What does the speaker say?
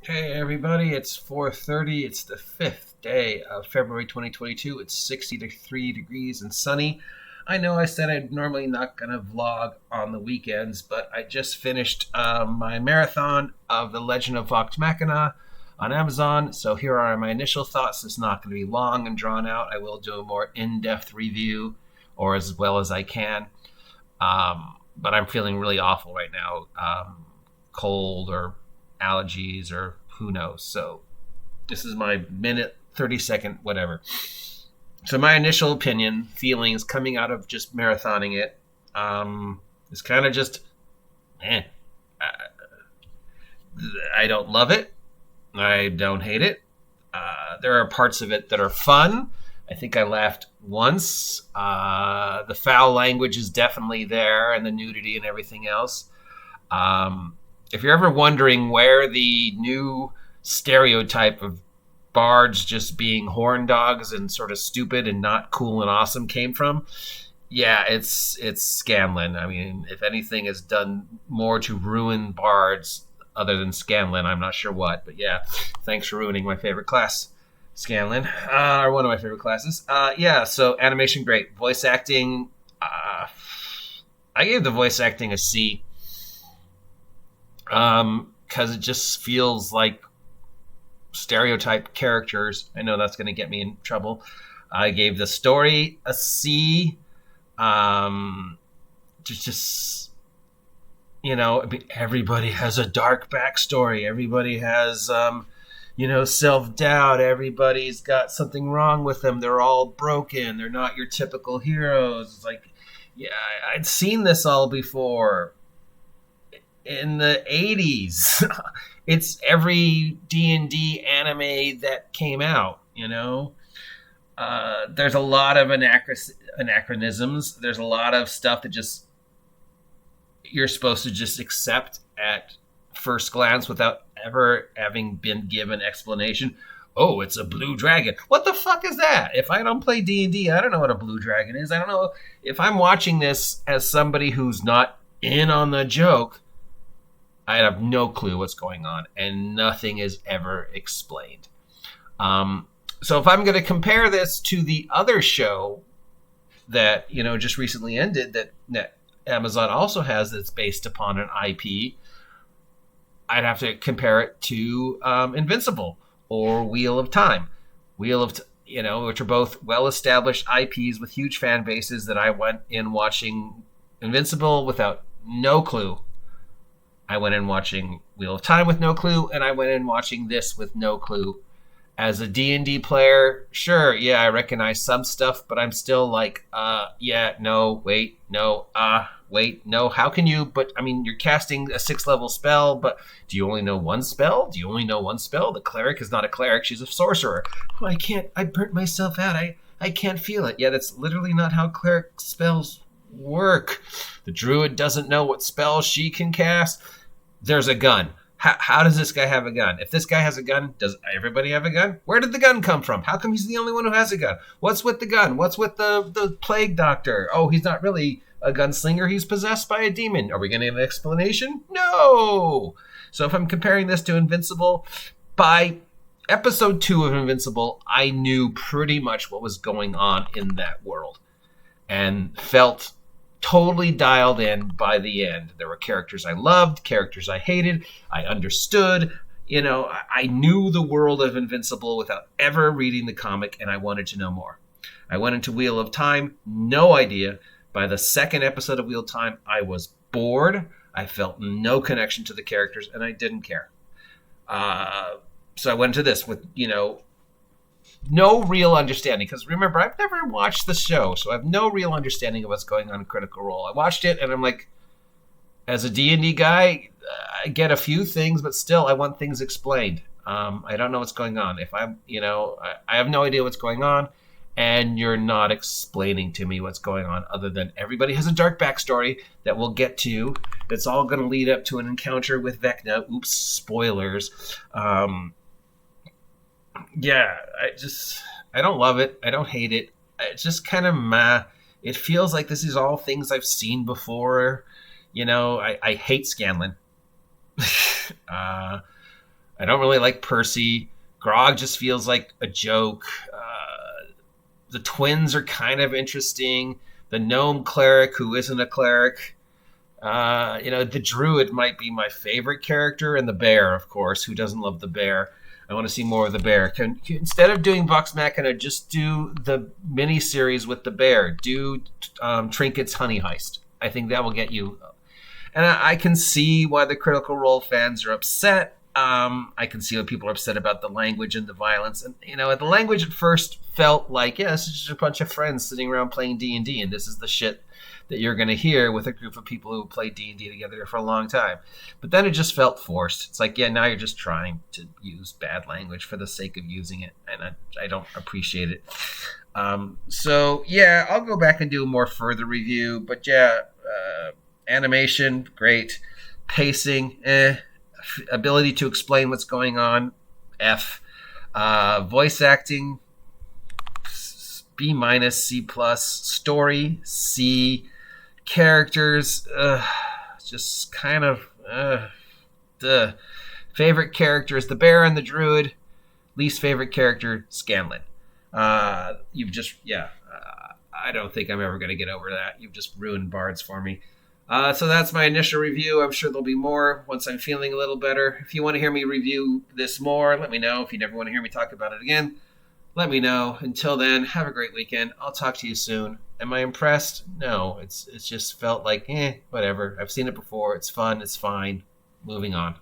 Hey everybody, it's 4:30. It's the 5th day of February 2022. It's 63 degrees and sunny. I know I said I'm normally not going to vlog on the weekends, but I just finished my marathon of the Legend of Vox Machina on Amazon. So here are my initial thoughts. It's not going to be long and drawn out. I will do a more in-depth review, or as well as I can. But I'm feeling really awful right now. Cold or allergies or who knows. So this is my minute, 30-second, whatever. So my initial opinion, feelings coming out of just marathoning it, is kind of just, man, I don't love it. I don't hate it. There are parts of it that are fun. I think I laughed once. The foul language is definitely there, and the nudity and everything else. If you're ever wondering where the new stereotype of bards just being horn dogs and sort of stupid and not cool and awesome came from, yeah, it's Scanlen. I mean, if anything has done more to ruin bards other than Scanlen, I'm not sure what. But yeah, thanks for ruining my favorite class, Scanlen, or one of my favorite classes. Yeah, so animation great, voice acting. I gave the voice acting a C. Because it just feels like stereotype characters. I know that's going to get me in trouble. I gave the story a C. Just I mean, everybody has a dark backstory. Everybody has, self-doubt. Everybody's got something wrong with them. They're all broken. They're not your typical heroes. It's like, yeah, I'd seen this all before. In the 80s. It's every D&D anime that came out, There's a lot of anachronisms. There's a lot of stuff that just you're supposed to just accept at first glance without ever having been given explanation. Oh, it's a blue dragon. What the fuck is that? If I don't play D&D, I don't know what a blue dragon is. I don't know. If I'm watching this as somebody who's not in on the joke, I have no clue what's going on, and nothing is ever explained. So if I'm going to compare this to the other show that, just recently ended that Amazon also has that's based upon an IP, I'd have to compare it to Invincible or Wheel of Time. Which are both well-established IPs with huge fan bases that I went in watching Invincible without no clue. I went in watching Wheel of Time with no clue, and I went in watching this with no clue. As a D&D player, sure, yeah, I recognize some stuff, but I'm still like, yeah, no, wait, no, wait, no, how can you? But, I mean, you're casting a 6th-level spell, but do you only know one spell? The cleric is not a cleric, she's a sorcerer. Oh, I burnt myself out, I can't feel it. Yeah, that's literally not how cleric spells work. The druid doesn't know what spells she can cast. There's a gun. How does this guy have a gun? If this guy has a gun, does everybody have a gun? Where did the gun come from? How come he's the only one who has a gun? What's with the gun? What's with the plague doctor? Oh, he's not really a gunslinger. He's possessed by a demon. Are we going to get an explanation? No. So if I'm comparing this to Invincible, by episode 2 of Invincible, I knew pretty much what was going on in that world and felt totally dialed in by the end. There were characters I loved, characters I hated. I understood. I knew the world of Invincible without ever reading the comic, and I wanted to know more. I went into Wheel of Time, no idea. By the second episode of Wheel of Time, I was bored. I felt no connection to the characters, and I didn't care. So I went into this with, no real understanding, because remember, I've never watched the show, so I have no real understanding of what's going on in Critical Role. I watched it, and I'm like, as a D&D guy, I get a few things, but still, I want things explained. I don't know what's going on. If I have no idea what's going on, and you're not explaining to me what's going on, other than everybody has a dark backstory that we'll get to. That's all going to lead up to an encounter with Vecna. Oops, spoilers. Yeah, I don't love it. I don't hate it. It's just kind of meh. It feels like this is all things I've seen before. I hate Scanlen. I don't really like Percy. Grog just feels like a joke. The twins are kind of interesting. The gnome cleric who isn't a cleric. The druid might be my favorite character, and the bear, of course. Who doesn't love the bear? I want to see more of the bear. Instead of doing Vox Machina, just do the mini series with the bear. Do Trinkets Honey heist. I think that will get you. And I can see why the Critical Role fans are upset. I can see why people are upset about the language and the violence. And, the language at first felt like, yeah, this is just a bunch of friends sitting around playing D&D, and this is the shit that you're going to hear with a group of people who play D&D together for a long time. But then it just felt forced. It's like, yeah, now you're just trying to use bad language for the sake of using it, and I don't appreciate it. So, yeah, I'll go back and do a more further review. But, yeah, animation, great. Pacing, ability to explain what's going on, F. Voice acting, B-, C+. Story, C. Characters, just kind of, the favorite character is the bear and the druid. Least favorite character, Scanlen. I don't think I'm ever going to get over that. You've just ruined bards for me. So that's my initial review. I'm sure there'll be more once I'm feeling a little better. If you want to hear me review this more, let me know. If you never want to hear me talk about it again, let me know. Until then, have a great weekend. I'll talk to you soon. Am I impressed? No. It's just felt like, whatever. I've seen it before. It's fun. It's fine. Moving on.